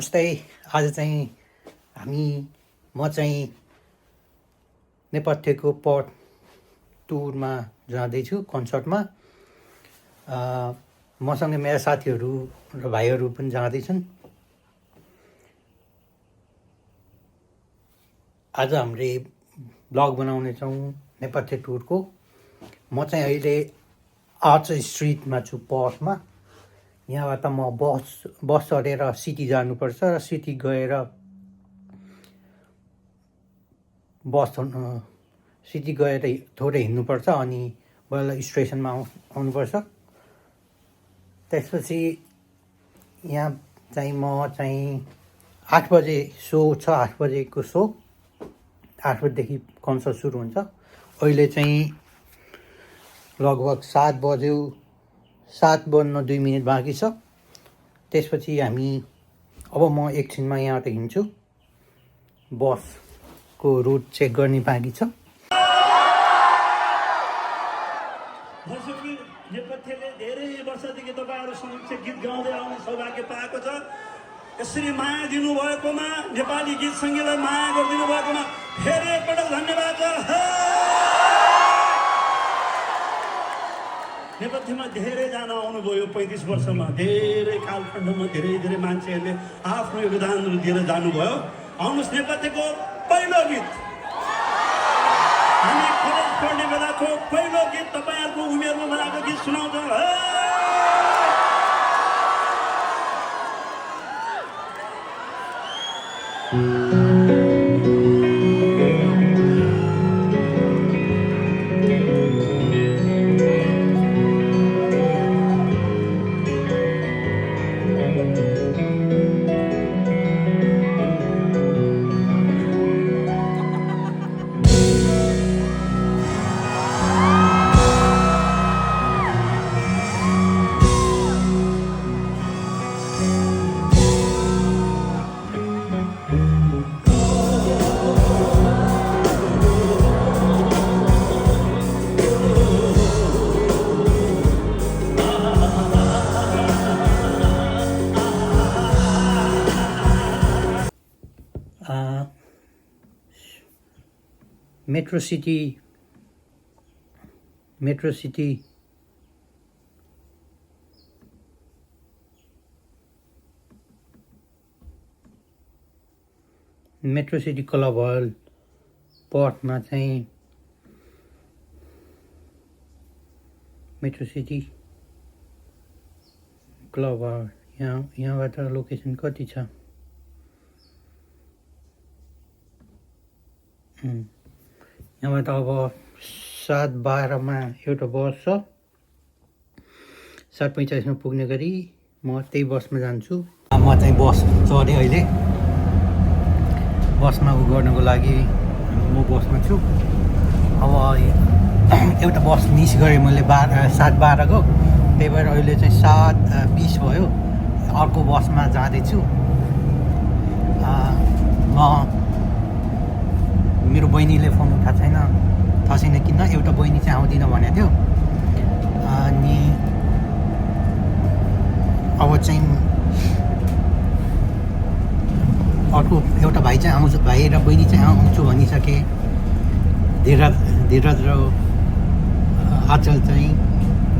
नमस्ते। आज चाहिँ म चाहिँ नेपथ्यको पट टुरमा जाँदैछु कन्सर्टमा। मसँगै मेरा साथीहरू र भाइहरू पनि जाँदैछन्। आज हामीले ब्लग बनाउनेछौँ नेपथ्य टुरको। म चाहिँ अहिले आर्च स्ट्रिटमा छु पटमा। यहाँबाट म बस चढेर सिटी जानुपर्छ र सिटी गएर थोरै हिँड्नुपर्छ अनि बल्ल स्टेसनमा आउनुपर्छ। त्यसपछि यहाँ चाहिँ म चाहिँ 8 बजे सो छ, 8 बजेको सो, 8 बजेदेखि कन्सर्ट सुरु हुन्छ। अहिले चाहिँ लगभग 7 बज्यो, 7 बज्न 2 मिनट बाँकी छ। त्यसपछि अब म एकछिनमा यहाँबाट हिँड्छु। बसको रुट चेक गर्ने बाँकी छ। नेपथ्यले धेरै वर्षदेखि तपाईँहरू समक्ष गीत गाउँदै आउने सौभाग्य पाएको छ। यसरी माया दिनुभएकोमा, नेपाली गीत सङ्गीतलाई माया गरिदिनु भएकोमा फेरि एकपटक धन्यवाद छ। नेपथ्यमा धेरैजना आउनुभयो 35 वर्षमा। धेरै कालखण्डमा धेरै मान्छेहरूले आफ्नो योगदानहरू दिएर जानुभयो। आउनुहोस्, नेपथ्यको पहिलो गीत, हामी कलेज पढ्ने बेलाको पहिलो गीत, तपाईँहरूको उमेरमा बनाएको गीत सुनाउँछौँ। मेट्रो सिटी क्लब हल पटमा चाहिँ मेट्रो सिटी क्लब हल यहाँबाट लोकेसन कति छ? यहाँबाट अब 7:12 एउटा बस छ। 7:45 पुग्ने गरी म त्यही बसमा जान्छु। म चाहिँ बस चढेँ अहिले। बसमा गर्नको लागि म बसमा छु। अब एउटा बस मिस गरेँ मैले 7:12 को। त्यही भएर अहिले चाहिँ 7:20 भयो। अर्को बसमा जाँदैछु। मेरो बहिनीले फोन उठाएको छैन, थाहा छैन किन। एउटा बहिनी चाहिँ आउँदिन भनेको थियो। अनि अब चाहिँ अर्को एउटा भाइ चाहिँ आउँछ, भाइ र बहिनी चाहिँ आउँछु भनिसके। धीरज र आचल चाहिँ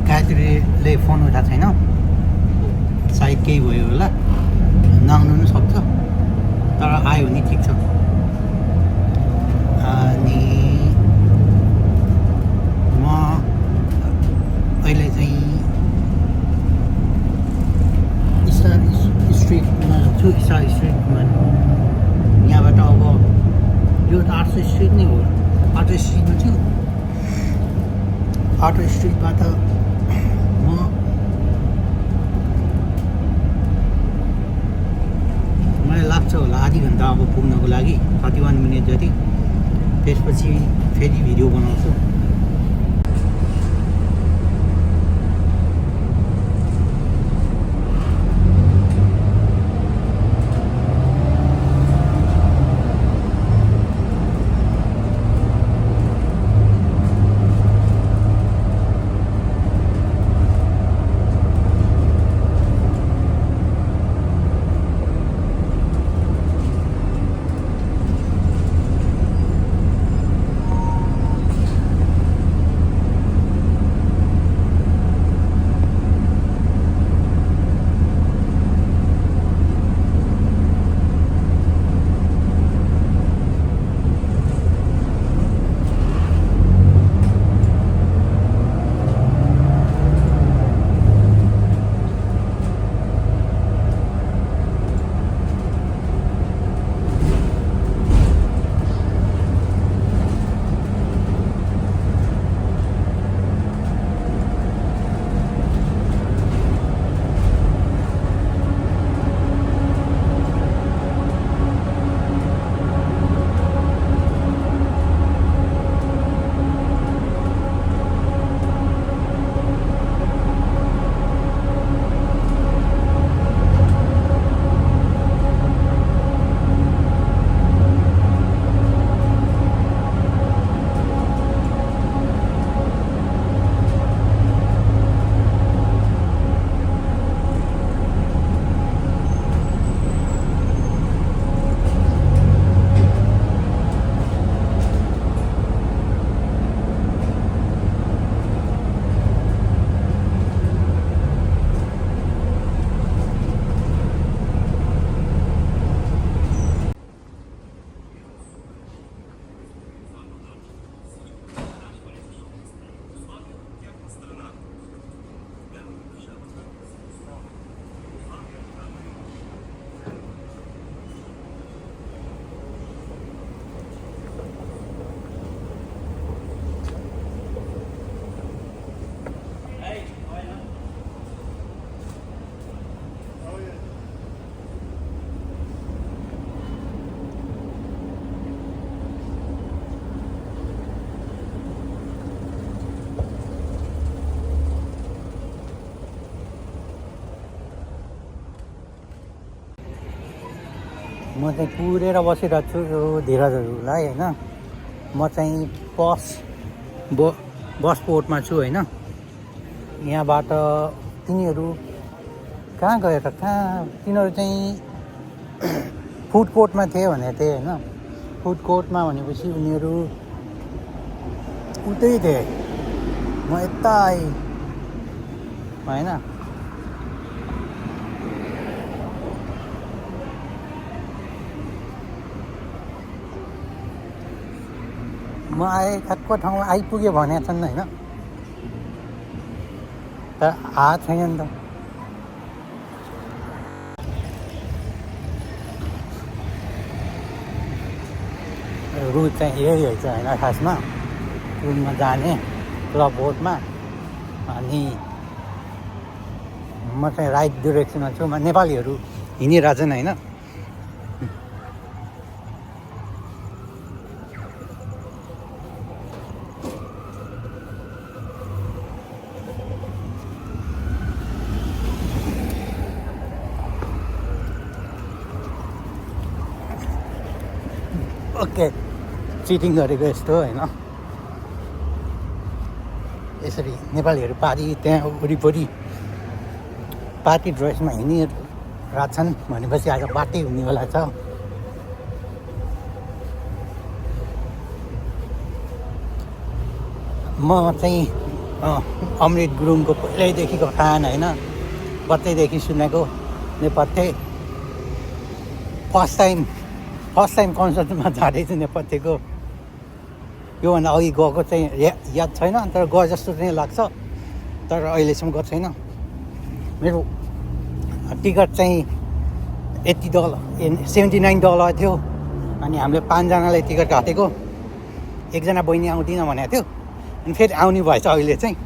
गायत्रीले फोन उठाएको छैन, सायद केही भयो होला, नआउनु पनि सक्छ। तर आयो भने ठिक छ। अनि म अहिले चाहिँ स्टार स्ट्रिटमा छु। स्टार स्ट्रिटमा यहाँबाट अब यो आर्ट स्ट्रिट नै हो। आर्ट स्ट्रिटमा छु। आर्ट स्ट्रिटबाट मलाई लाग्छ होला आधी घन्टा अब पुग्नको लागि, 31 मिनट जति। त्यसपछि फेरि भिडियो बनाउँछु। चाहिँ कुरेर बसिरहेको छु यो धीरजहरूलाई होइन। म चाहिँ बस पोर्टमा छु होइन। यहाँबाट तिनीहरू कहाँ गयो त तिनीहरू चाहिँ फुड कोर्टमा थिए भनेको थिएँ होइन। फुड कोर्टमा भनेपछि उनीहरू उतै थिए, म यता आएँ होइन। म आएँ ठ्याक्क ठाउँमा आइपुगेँ भनेको छन् होइन, तर आएको छैन नि त। रुट चाहिँ यही रहेछ होइन खासमा, रुटमा जाने क्लब बोटमा। अनि म चाहिँ राइट डिरेक्सनमा छु। नेपालीहरू हिँडिरहेछन् होइन। ओके, चिटिङ गरेको यस्तो होइन। यसरी नेपालीहरू पारी त्यहाँ वरिपरि पार्टी ड्रेसमा हिँडिरहेछन् भनेपछि आज बाटै हुनेवाला छ। म चाहिँ अमृत गुरुङको पहिल्यैदेखिको फ्यान होइन, बच्चैदेखि सुनेको नेपथ्य। फर्स्ट टाइम कन्सर्टमा जाँदैछु नेपथ्यको। योभन्दा अघि गएको चाहिँ याद छैन, तर गए जस्तो चाहिँ लाग्छ, तर अहिलेसम्म गएको छैन। मेरो टिकट चाहिँ $80 $79 थियो। अनि हामीले 5 जनाले टिकट काटेको। एकजना बहिनी आउँदिनँ भनेको थियो, अनि फेरि आउने भएछ अहिले चाहिँ।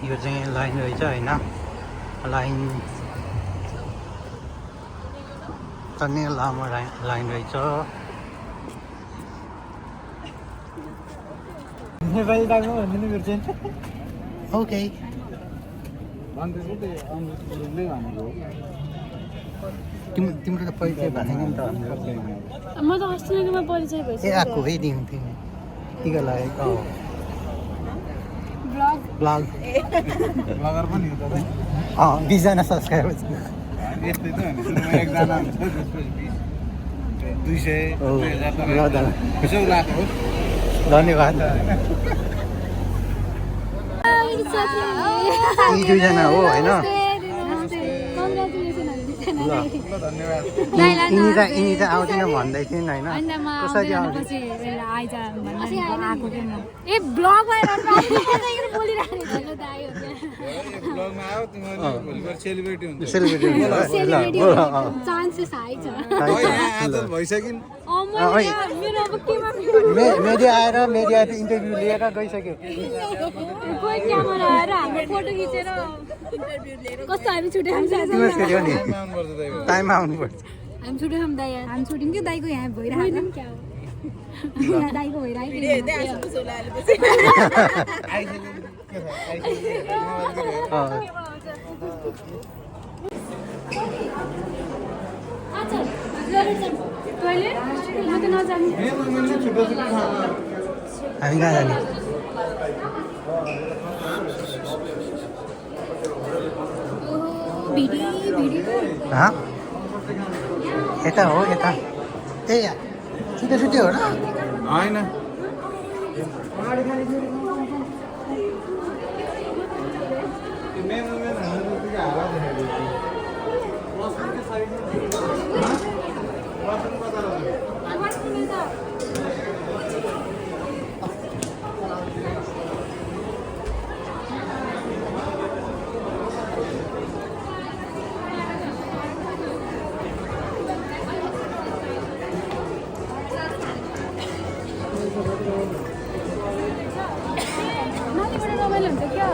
यो चाहिँ लाइन रहेछ होइन। लाइन टन्ने लामो लाइन रहेछ। नेपाली दाइमा भन्दिनु बिर्सेन। ओके, तिम्रो त परिचय भनेको नि त हाम्रो। म त अस्ति नगरमा परिचय भइसक्यो। ए आएको है तिमी टिका लागेको ब्लग ब्लगर पनि हो तपाईँ? 20 जना सब्सक्राइबर छ। यस्तै त हो नि, सुरुमा एकजना हुन्छ, त्यसपछि 200 2000 ल यसो लाग्यो हो। धन्यवाद। यी 2 जना हो होइन। ल धन्यवाद। यिनी त आउँदैन भन्दै थिइन् होइन। कसरी आउँछ? ए ब्लग ब्लगमा आयो तिमीहरू भोलिपर्सि सेलिब्रेटी हुन्छ। सेलिब्रेटी चान्सेस हाई छ। आज भइसकिन्। मेडिया आएर इन्टरभ्यू लिएर गइसक्यो। कोही क्यामेरा आएर हाम्रो फोटो खिचेर कस्तो हामी छुट्टै खान्छ। टाइममा आउनुपर्छ। हामी छुट्टै खाम दाइ, हामी छुट्यौँ कि दाइको यहाँ भइरहेको क्या हो। दाइको भइरहेको म त नजाने। हामी कहाँ जाने? यता हो यता। ए छुट्टै हो र? होइन माथिबाट रमाइलो हुन्छ क्या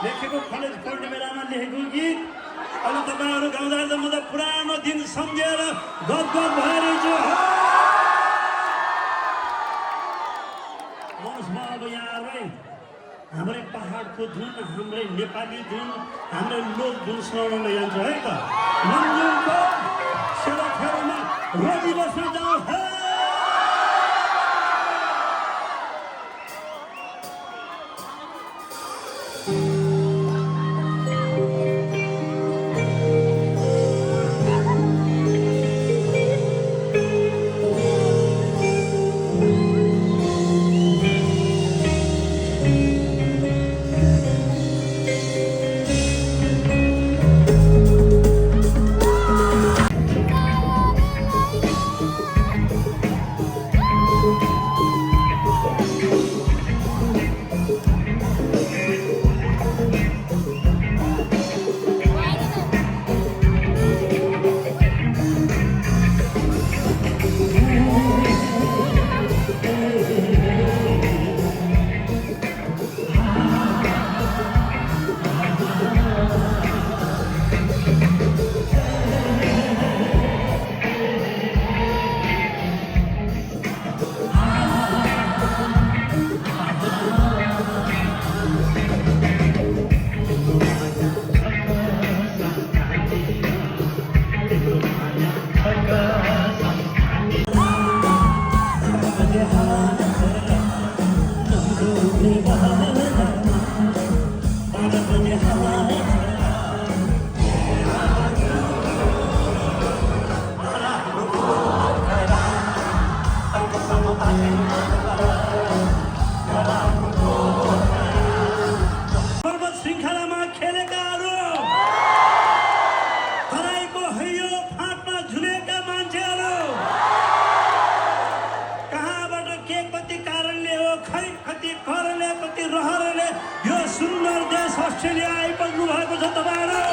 लेखेको कलेज पढ्ने बेलामा लेखेको गीत अहिले तपाईँहरू गाउँदा म त पुरानो दिन सम्झेर गदगद भएर छु। अब यहाँलाई हाम्रै पहाडको धुन, हाम्रै नेपाली धुन, हाम्रै लोक धुन सुनाउन जान्छ है त। मन्जुङको सेरोफेरोमा रोजी बस्न जाउँ है। अस्ट्रेलिया आइपुग्नु भएको छ तपाईहरु।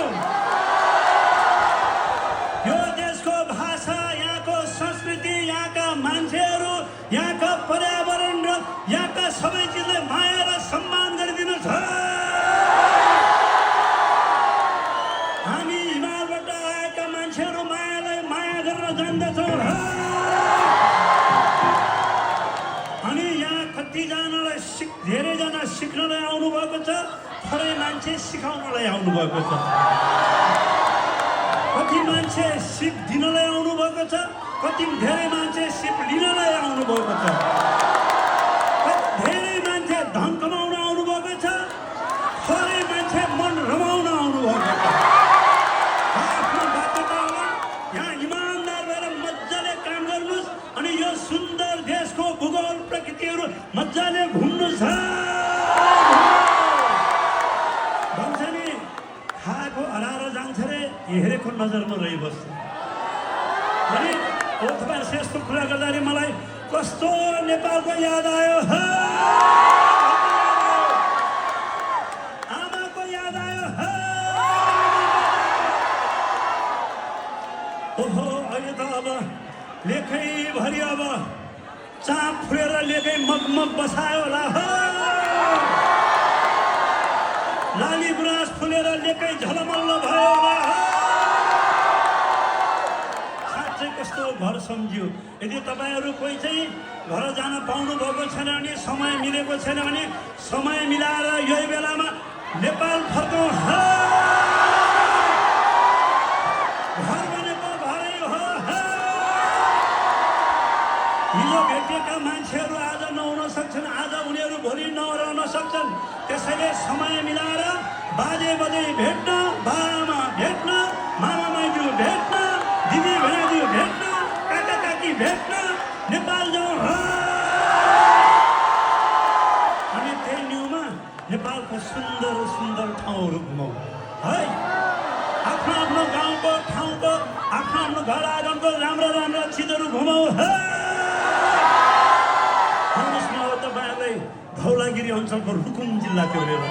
यो देशको भाषा, यहाँको संस्कृति, यहाँका मान्छेहरू, यहाँका पर्यावरण र यहाँका सबै चिजले माया र सम्मान गरिदिनु छ। हामी हिमालबाट आएका मान्छेहरू मायालाई माया गर्न जान्दछौँ। अनि यहाँ कतिजनालाई धेरैजना सिक्नलाई आउनु भएको छ, थोरै मान्छे सिकाउनलाई आउनु भएको छ। कति मान्छे सिप दिनलाई आउनु भएको छ, कति धेरै मान्छे सिप लिनलाई आउनु भएको छ। धेरै मान्छे धन कमाउन आउनु भएको छ, थोरै मान्छे मन रमाउन आउनु भएको छ। आफ्नो बाध्यता होला, यहाँ इमानदार भएर मजाले काम गर्नुहोस् अनि यो सुन्दर देशको भूगोल प्रकृतिहरू मजाले घुम्नुहोस्। खाएको हराएर जान्छ रे, हेरेको नजरमा रहिबस्छ। अनि तपाईँहरू यस्तो कुरा गर्दाखेरि मलाई कस्तो नेपालको याद आयो, आमाको याद आयो। ओहो, अहिले त अब लेखैभरि अब चाप फुलेर लेखै मगमग बसायो होला। लाली गुराँस फुलेर लेकै झलमल्ल भयो होला। साँच्चै कस्तो घर सम्झियो। यदि तपाईँहरू कोही चाहिँ घर जान पाउनु भएको छैन भने, समय मिलेको छैन भने समय मिलाएर यही बेलामा नेपाल फर्कौँ। घर भनेको घरै हो। हिजो भेटिएका मान्छेहरू आज नहुन सक्छन्, आज उनीहरू भोलि नरहन सक्छन्। त्यसैले समय मिलाएर बाजे बजे भेट्न, बाबामा भेट्न, मामा माइजू भेट्न, दिदी भेनाजू भेट्न, काका काकी भेट्न नेपाल जाउँ। अनि त्यही न्युमा नेपालको सुन्दर सुन्दर ठाउँहरू घुमौँ है। आफ्नो आफ्नो गाउँको ठाउँको, आफ्नो आफ्नो घर आँगनको राम्रा राम्रा चिजहरू घुमौँ है। तपाईँहरूलाई धौलागिरी अञ्चलको रुकुम जिल्लाको लिएर